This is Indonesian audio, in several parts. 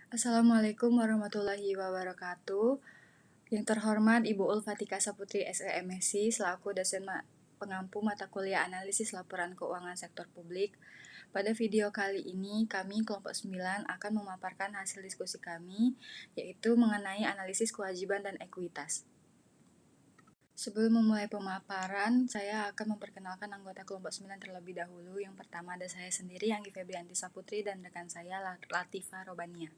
Assalamualaikum warahmatullahi wabarakatuh. Yang terhormat Ibu Ulfatika Saputri SEMSI selaku dosen pengampu mata kuliah analisis laporan keuangan sektor publik. Pada video kali ini kami kelompok 9 akan memaparkan hasil diskusi kami, yaitu mengenai analisis kewajiban dan ekuitas. Sebelum memulai pemaparan, saya akan memperkenalkan anggota kelompok 9 terlebih dahulu. Yang pertama ada saya sendiri, Anggi Febrianti Saputri, dan rekan saya Latifah Robania.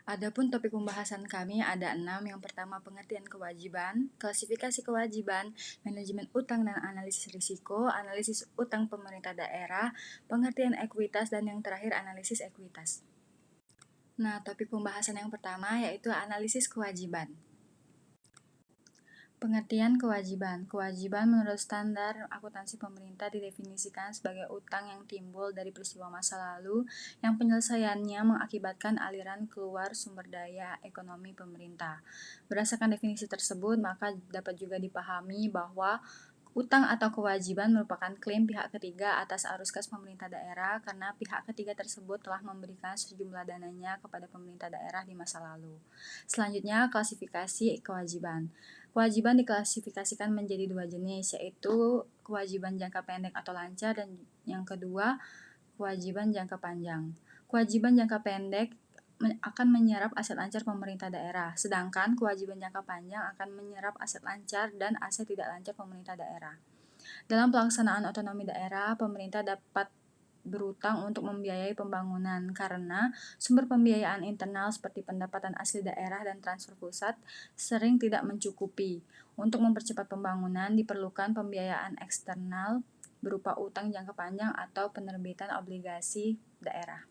Adapun topik pembahasan kami ada 6. Yang pertama pengertian kewajiban, klasifikasi kewajiban, manajemen utang dan analisis risiko, analisis utang pemerintah daerah, pengertian ekuitas, dan yang terakhir analisis ekuitas. Nah, topik pembahasan yang pertama yaitu analisis kewajiban. Pengertian kewajiban. Kewajiban menurut standar akuntansi pemerintah didefinisikan sebagai utang yang timbul dari peristiwa masa lalu yang penyelesaiannya mengakibatkan aliran keluar sumber daya ekonomi pemerintah. Berdasarkan definisi tersebut, maka dapat juga dipahami bahwa utang atau kewajiban merupakan klaim pihak ketiga atas arus kas pemerintah daerah karena pihak ketiga tersebut telah memberikan sejumlah dananya kepada pemerintah daerah di masa lalu. Selanjutnya, klasifikasi kewajiban. Kewajiban diklasifikasikan menjadi 2 jenis, yaitu kewajiban jangka pendek atau lancar dan yang kedua, kewajiban jangka panjang. Kewajiban jangka pendek akan menyerap aset lancar pemerintah daerah, sedangkan kewajiban jangka panjang akan menyerap aset lancar dan aset tidak lancar pemerintah daerah. Dalam pelaksanaan otonomi daerah, pemerintah dapat berutang untuk membiayai pembangunan karena sumber pembiayaan internal seperti pendapatan asli daerah dan transfer pusat sering tidak mencukupi. Untuk mempercepat pembangunan diperlukan pembiayaan eksternal berupa utang jangka panjang atau penerbitan obligasi daerah.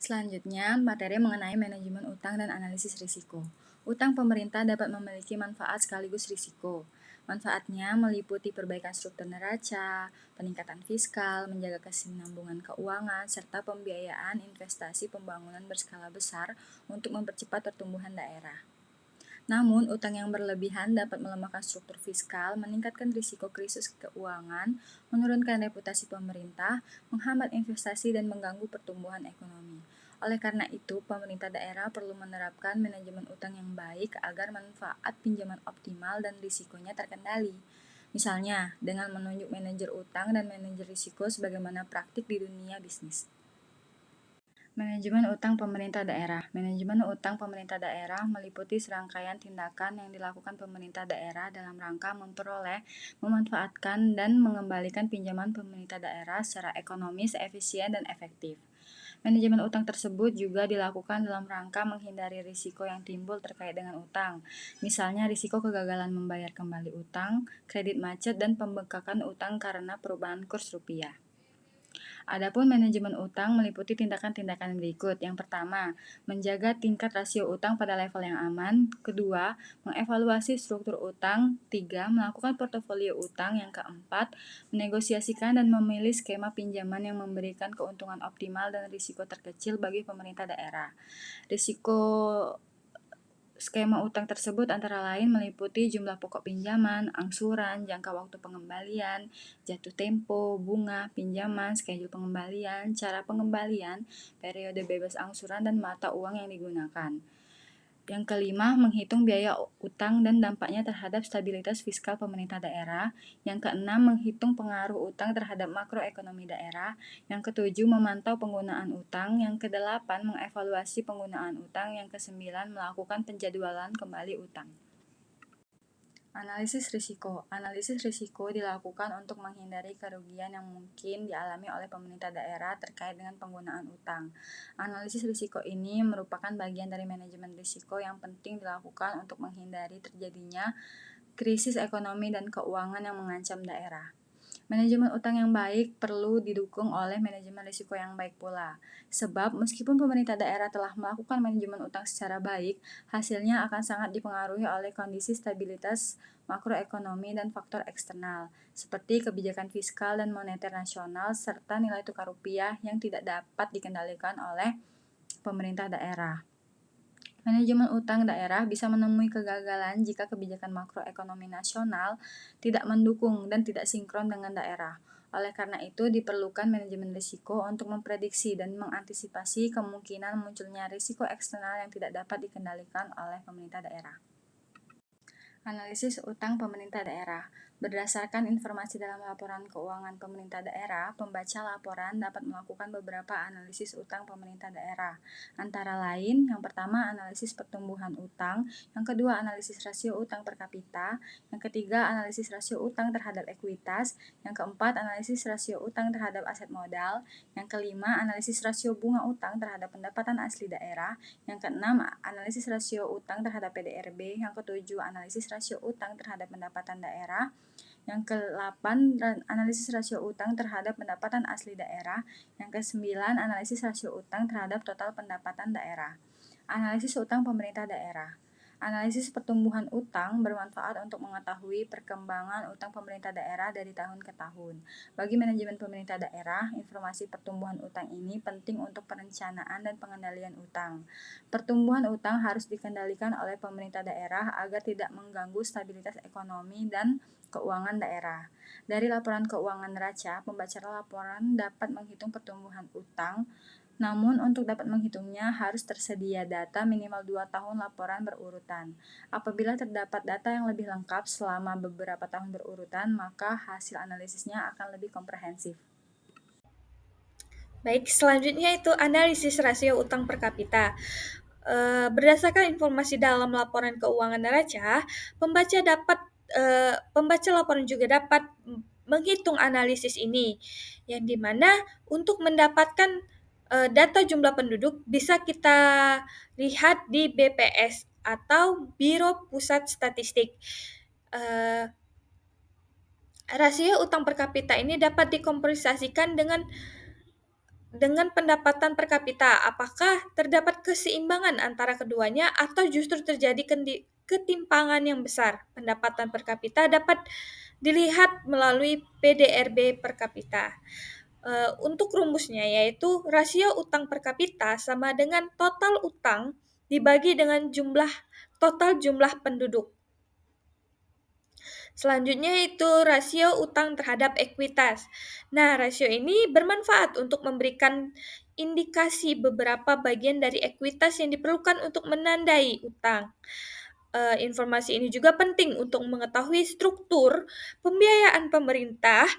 Selanjutnya, materi mengenai manajemen utang dan analisis risiko. Utang pemerintah dapat memiliki manfaat sekaligus risiko. Manfaatnya meliputi perbaikan struktur neraca, peningkatan fiskal, menjaga kesinambungan keuangan, serta pembiayaan investasi pembangunan berskala besar untuk mempercepat pertumbuhan daerah. Namun, utang yang berlebihan dapat melemahkan struktur fiskal, meningkatkan risiko krisis keuangan, menurunkan reputasi pemerintah, menghambat investasi, dan mengganggu pertumbuhan ekonomi. Oleh karena itu, pemerintah daerah perlu menerapkan manajemen utang yang baik agar manfaat pinjaman optimal dan risikonya terkendali. Misalnya, dengan menunjuk manajer utang dan manajer risiko sebagaimana praktik di dunia bisnis. Manajemen utang pemerintah daerah. Manajemen utang pemerintah daerah meliputi serangkaian tindakan yang dilakukan pemerintah daerah dalam rangka memperoleh, memanfaatkan, dan mengembalikan pinjaman pemerintah daerah secara ekonomis, efisien, dan efektif. Manajemen utang tersebut juga dilakukan dalam rangka menghindari risiko yang timbul terkait dengan utang, misalnya risiko kegagalan membayar kembali utang, kredit macet, dan pembengkakan utang karena perubahan kurs rupiah. Adapun manajemen utang meliputi tindakan-tindakan berikut. Yang pertama, menjaga tingkat rasio utang pada level yang aman. Kedua, mengevaluasi struktur utang. Tiga, melakukan portofolio utang. Yang keempat, menegosiasikan dan memilih skema pinjaman yang memberikan keuntungan optimal dan risiko terkecil bagi pemerintah daerah. Risiko skema utang tersebut antara lain meliputi jumlah pokok pinjaman, angsuran, jangka waktu pengembalian, jatuh tempo, bunga, pinjaman, schedule pengembalian, cara pengembalian, periode bebas angsuran, dan mata uang yang digunakan. Yang kelima, menghitung biaya utang dan dampaknya terhadap stabilitas fiskal pemerintah daerah. Yang keenam, menghitung pengaruh utang terhadap makroekonomi daerah. Yang ketujuh, memantau penggunaan utang. Yang kedelapan, mengevaluasi penggunaan utang. Yang kesembilan, melakukan penjadwalan kembali utang. Analisis risiko. Analisis risiko dilakukan untuk menghindari kerugian yang mungkin dialami oleh pemerintah daerah terkait dengan penggunaan utang. Analisis risiko ini merupakan bagian dari manajemen risiko yang penting dilakukan untuk menghindari terjadinya krisis ekonomi dan keuangan yang mengancam daerah. Manajemen utang yang baik perlu didukung oleh manajemen risiko yang baik pula. Sebab meskipun pemerintah daerah telah melakukan manajemen utang secara baik, hasilnya akan sangat dipengaruhi oleh kondisi stabilitas makroekonomi dan faktor eksternal, seperti kebijakan fiskal dan moneter nasional serta nilai tukar rupiah yang tidak dapat dikendalikan oleh pemerintah daerah. Manajemen utang daerah bisa menemui kegagalan jika kebijakan makroekonomi nasional tidak mendukung dan tidak sinkron dengan daerah. Oleh karena itu, diperlukan manajemen risiko untuk memprediksi dan mengantisipasi kemungkinan munculnya risiko eksternal yang tidak dapat dikendalikan oleh pemerintah daerah. Analisis utang pemerintah daerah. Berdasarkan informasi dalam laporan keuangan pemerintah daerah, pembaca laporan dapat melakukan beberapa analisis utang pemerintah daerah. Antara lain, yang pertama analisis pertumbuhan utang, yang kedua analisis rasio utang per kapita, yang ketiga analisis rasio utang terhadap ekuitas, yang keempat analisis rasio utang terhadap aset modal, yang kelima analisis rasio bunga utang terhadap pendapatan asli daerah, yang keenam analisis rasio utang terhadap PDRB, yang ketujuh analisis rasio utang terhadap pendapatan daerah, yang ke-8 analisis rasio utang terhadap pendapatan asli daerah, yang ke-9 analisis rasio utang terhadap total pendapatan daerah. Analisis utang pemerintah daerah. Analisis pertumbuhan utang bermanfaat untuk mengetahui perkembangan utang pemerintah daerah dari tahun ke tahun. Bagi manajemen pemerintah daerah, informasi pertumbuhan utang ini penting untuk perencanaan dan pengendalian utang. Pertumbuhan utang harus dikendalikan oleh pemerintah daerah agar tidak mengganggu stabilitas ekonomi dan keuangan daerah. Dari laporan keuangan neraca, pembaca laporan dapat menghitung pertumbuhan utang. Namun, untuk dapat menghitungnya harus tersedia data minimal 2 tahun laporan berurutan. Apabila terdapat data yang lebih lengkap selama beberapa tahun berurutan, maka hasil analisisnya akan lebih komprehensif. Baik, selanjutnya itu analisis rasio utang per kapita. Berdasarkan informasi dalam laporan keuangan neraca, pembaca laporan juga dapat menghitung analisis ini, yang dimana untuk mendapatkan data jumlah penduduk bisa kita lihat di BPS atau Biro Pusat Statistik. Rasio utang per kapita ini dapat dikompensasikan dengan pendapatan per kapita. Apakah terdapat keseimbangan antara keduanya atau justru terjadi ketimpangan yang besar? Pendapatan per kapita dapat dilihat melalui PDRB per kapita. Untuk rumusnya yaitu rasio utang per kapita sama dengan total utang dibagi dengan total jumlah penduduk. Selanjutnya itu rasio utang terhadap ekuitas. Nah, rasio ini bermanfaat untuk memberikan indikasi beberapa bagian dari ekuitas yang diperlukan untuk menandai utang. Informasi ini juga penting untuk mengetahui struktur pembiayaan pemerintah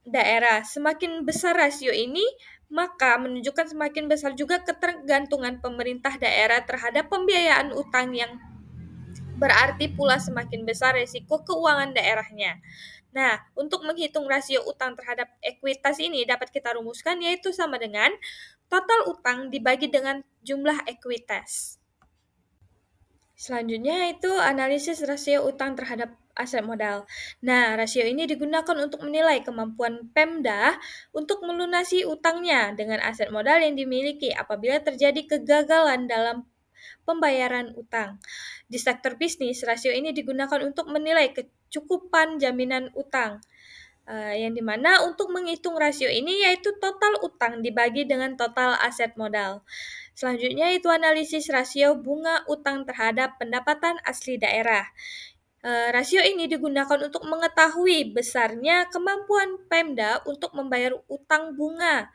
daerah. Semakin besar rasio ini, maka menunjukkan semakin besar juga ketergantungan pemerintah daerah terhadap pembiayaan utang yang berarti pula semakin besar resiko keuangan daerahnya. Nah, untuk menghitung rasio utang terhadap ekuitas ini dapat kita rumuskan yaitu sama dengan total utang dibagi dengan jumlah ekuitas. Selanjutnya itu analisis rasio utang terhadap aset modal. Nah, rasio ini digunakan untuk menilai kemampuan Pemda untuk melunasi utangnya dengan aset modal yang dimiliki apabila terjadi kegagalan dalam pembayaran utang. Di sektor bisnis, rasio ini digunakan untuk menilai kecukupan jaminan utang. Yang dimana untuk menghitung rasio ini yaitu total utang dibagi dengan total aset modal. Selanjutnya itu analisis rasio bunga utang terhadap pendapatan asli daerah. Rasio ini digunakan untuk mengetahui besarnya kemampuan Pemda untuk membayar utang bunga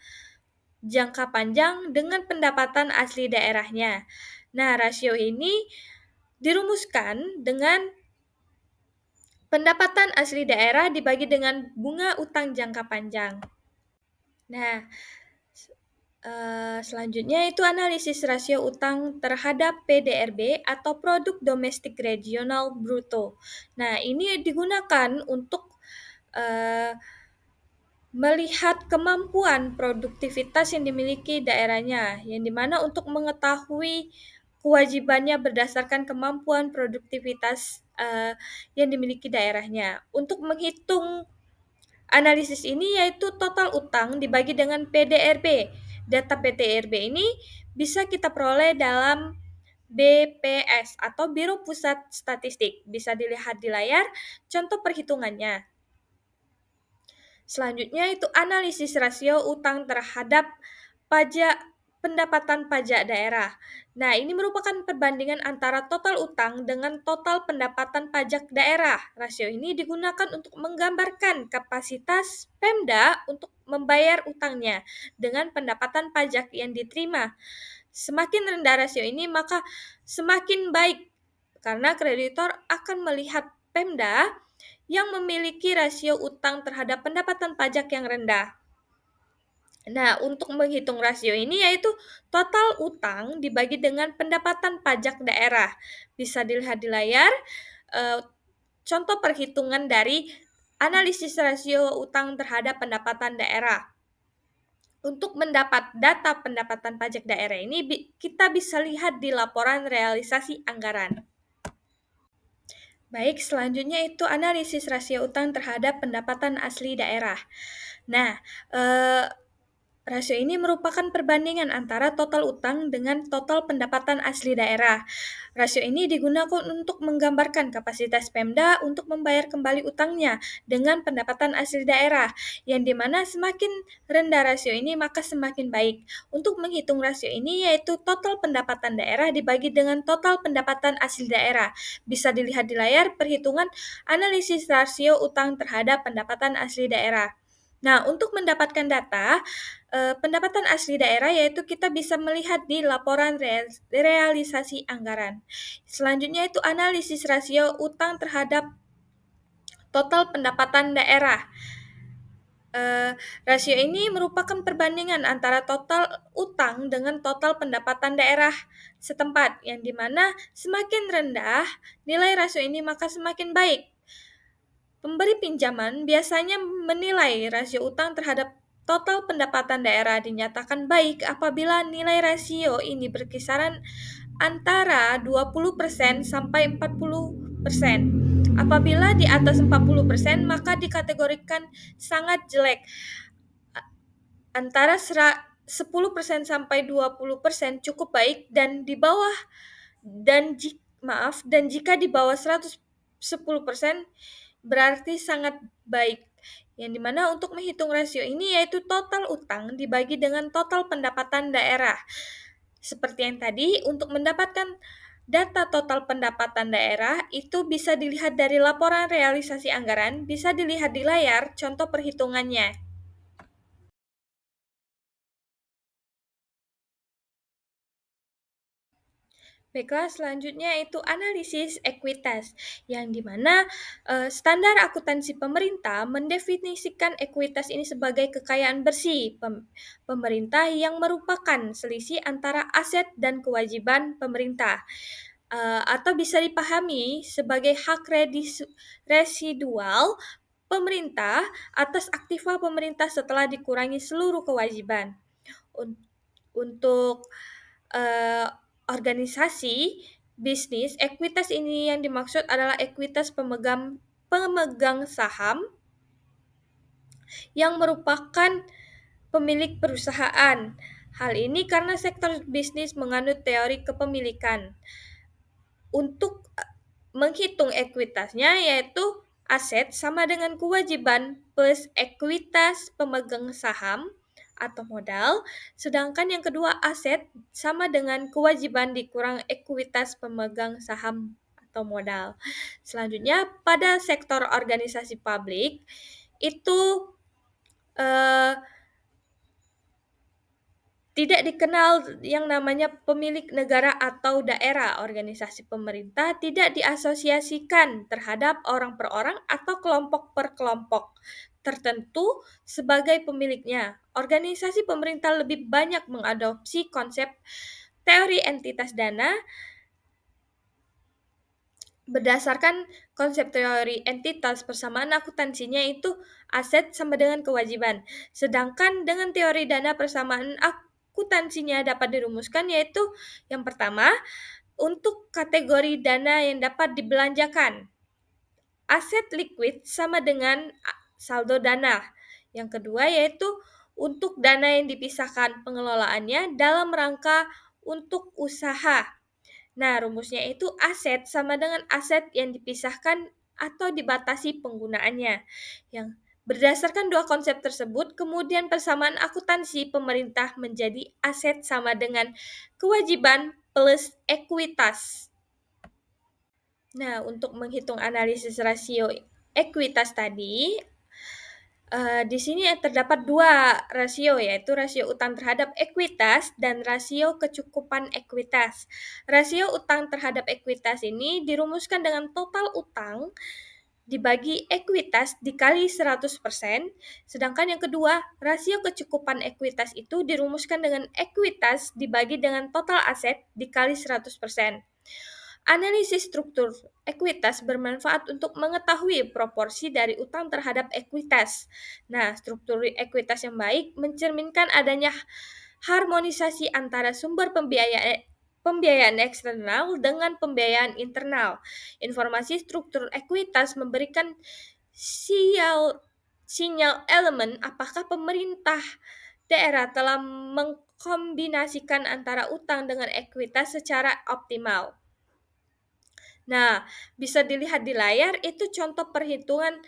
jangka panjang dengan pendapatan asli daerahnya. Nah, rasio ini dirumuskan dengan pendapatan asli daerah dibagi dengan bunga utang jangka panjang. Nah, selanjutnya itu analisis rasio utang terhadap PDRB atau Produk Domestik Regional Bruto. Nah, ini digunakan untuk melihat kemampuan produktivitas yang dimiliki daerahnya, yang dimana untuk mengetahui kewajibannya berdasarkan kemampuan produktivitas yang dimiliki daerahnya. Untuk menghitung analisis ini yaitu total utang dibagi dengan PDRB. Data PDRB ini bisa kita peroleh dalam BPS atau Biro Pusat Statistik. Bisa dilihat di layar contoh perhitungannya. Selanjutnya itu analisis rasio utang terhadap pajak pendapatan pajak daerah. Nah, ini merupakan perbandingan antara total utang dengan total pendapatan pajak daerah. Rasio ini digunakan untuk menggambarkan kapasitas Pemda untuk membayar utangnya dengan pendapatan pajak yang diterima. Semakin rendah rasio ini, maka semakin baik karena kreditor akan melihat Pemda yang memiliki rasio utang terhadap pendapatan pajak yang rendah. Nah, untuk menghitung rasio ini yaitu total utang dibagi dengan pendapatan pajak daerah. Bisa dilihat di layar, eh, contoh perhitungan dari analisis rasio utang terhadap pendapatan daerah. Untuk mendapat data pendapatan pajak daerah ini, kita bisa lihat di laporan realisasi anggaran. Baik, selanjutnya itu analisis rasio utang terhadap pendapatan asli daerah. Nah, rasio ini merupakan perbandingan antara total utang dengan total pendapatan asli daerah. Rasio ini digunakan untuk menggambarkan kapasitas Pemda untuk membayar kembali utangnya dengan pendapatan asli daerah, yang dimana semakin rendah rasio ini maka semakin baik. Untuk menghitung rasio ini yaitu total pendapatan daerah dibagi dengan total pendapatan asli daerah. Bisa dilihat di layar perhitungan analisis rasio utang terhadap pendapatan asli daerah. Nah, untuk mendapatkan data pendapatan asli daerah yaitu kita bisa melihat di laporan realisasi anggaran. Selanjutnya itu analisis rasio utang terhadap total pendapatan daerah. Rasio ini merupakan perbandingan antara total utang dengan total pendapatan daerah setempat, yang dimana semakin rendah nilai rasio ini maka semakin baik. Pemberi pinjaman biasanya menilai rasio utang terhadap total pendapatan daerah dinyatakan baik apabila nilai rasio ini berkisaran antara 20% sampai 40%. Apabila di atas 40%, maka dikategorikan sangat jelek. Antara 10% sampai 20% cukup baik, dan di bawah dan jika di bawah 110% berarti sangat baik. Yang dimana untuk menghitung rasio ini yaitu total utang dibagi dengan total pendapatan daerah. Seperti yang tadi, untuk mendapatkan data total pendapatan daerah itu bisa dilihat dari laporan realisasi anggaran, bisa dilihat di layar contoh perhitungannya. Baiklah, selanjutnya itu analisis ekuitas, yang dimana standar akuntansi pemerintah mendefinisikan ekuitas ini sebagai kekayaan bersih pemerintah yang merupakan selisih antara aset dan kewajiban pemerintah, atau bisa dipahami sebagai hak residual pemerintah atas aktiva pemerintah setelah dikurangi seluruh kewajiban. Untuk uh, organisasi bisnis, ekuitas ini yang dimaksud adalah ekuitas pemegang saham yang merupakan pemilik perusahaan. Hal ini karena sektor bisnis menganut teori kepemilikan. Untuk menghitung ekuitasnya yaitu aset sama dengan kewajiban plus ekuitas pemegang saham atau modal, sedangkan yang kedua aset sama dengan kewajiban dikurang ekuitas pemegang saham atau modal. Selanjutnya pada sektor organisasi publik itu eh, tidak dikenal yang namanya pemilik negara atau daerah. Organisasi pemerintah tidak diasosiasikan terhadap orang per orang atau kelompok per kelompok tertentu sebagai pemiliknya. Organisasi pemerintah lebih banyak mengadopsi konsep teori entitas dana. Berdasarkan konsep teori entitas, persamaan akuntansinya itu aset sama dengan kewajiban. Sedangkan dengan teori dana, persamaan akuntansinya dapat dirumuskan yaitu yang pertama, untuk kategori dana yang dapat dibelanjakan, aset liquid sama dengan saldo dana. Yang kedua yaitu untuk dana yang dipisahkan pengelolaannya dalam rangka untuk usaha. Nah, rumusnya itu aset sama dengan aset yang dipisahkan atau dibatasi penggunaannya. Yang Berdasarkan dua konsep tersebut, kemudian persamaan akuntansi pemerintah menjadi aset sama dengan kewajiban plus ekuitas. Nah, untuk menghitung analisis rasio ekuitas tadi, di sini terdapat dua rasio, yaitu rasio utang terhadap ekuitas dan rasio kecukupan ekuitas. Rasio utang terhadap ekuitas ini dirumuskan dengan total utang dibagi ekuitas dikali 100%, sedangkan yang kedua, rasio kecukupan ekuitas itu dirumuskan dengan ekuitas dibagi dengan total aset dikali 100%. Analisis struktur ekuitas bermanfaat untuk mengetahui proporsi dari utang terhadap ekuitas. Nah, struktur ekuitas yang baik mencerminkan adanya harmonisasi antara sumber pembiayaan eksternal dengan pembiayaan internal. Informasi struktur ekuitas memberikan sinyal elemen apakah pemerintah daerah telah mengkombinasikan antara utang dengan ekuitas secara optimal. Nah, bisa dilihat di layar itu contoh perhitungan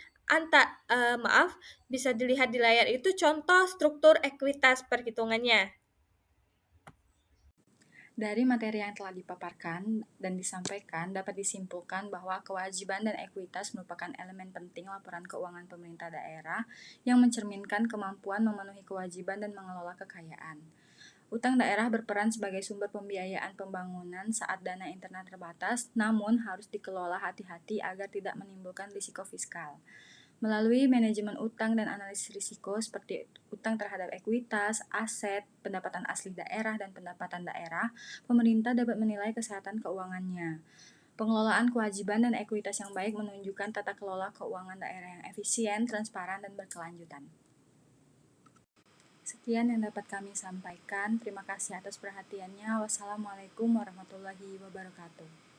bisa dilihat di layar itu contoh struktur ekuitas perhitungannya. Dari materi yang telah dipaparkan dan disampaikan, dapat disimpulkan bahwa kewajiban dan ekuitas merupakan elemen penting laporan keuangan pemerintah daerah yang mencerminkan kemampuan memenuhi kewajiban dan mengelola kekayaan. Utang daerah berperan sebagai sumber pembiayaan pembangunan saat dana internal terbatas, namun harus dikelola hati-hati agar tidak menimbulkan risiko fiskal. Melalui manajemen utang dan analisis risiko seperti utang terhadap ekuitas, aset, pendapatan asli daerah, dan pendapatan daerah, pemerintah dapat menilai kesehatan keuangannya. Pengelolaan kewajiban dan ekuitas yang baik menunjukkan tata kelola keuangan daerah yang efisien, transparan, dan berkelanjutan. Sekian yang dapat kami sampaikan. Terima kasih atas perhatiannya. Wassalamualaikum warahmatullahi wabarakatuh.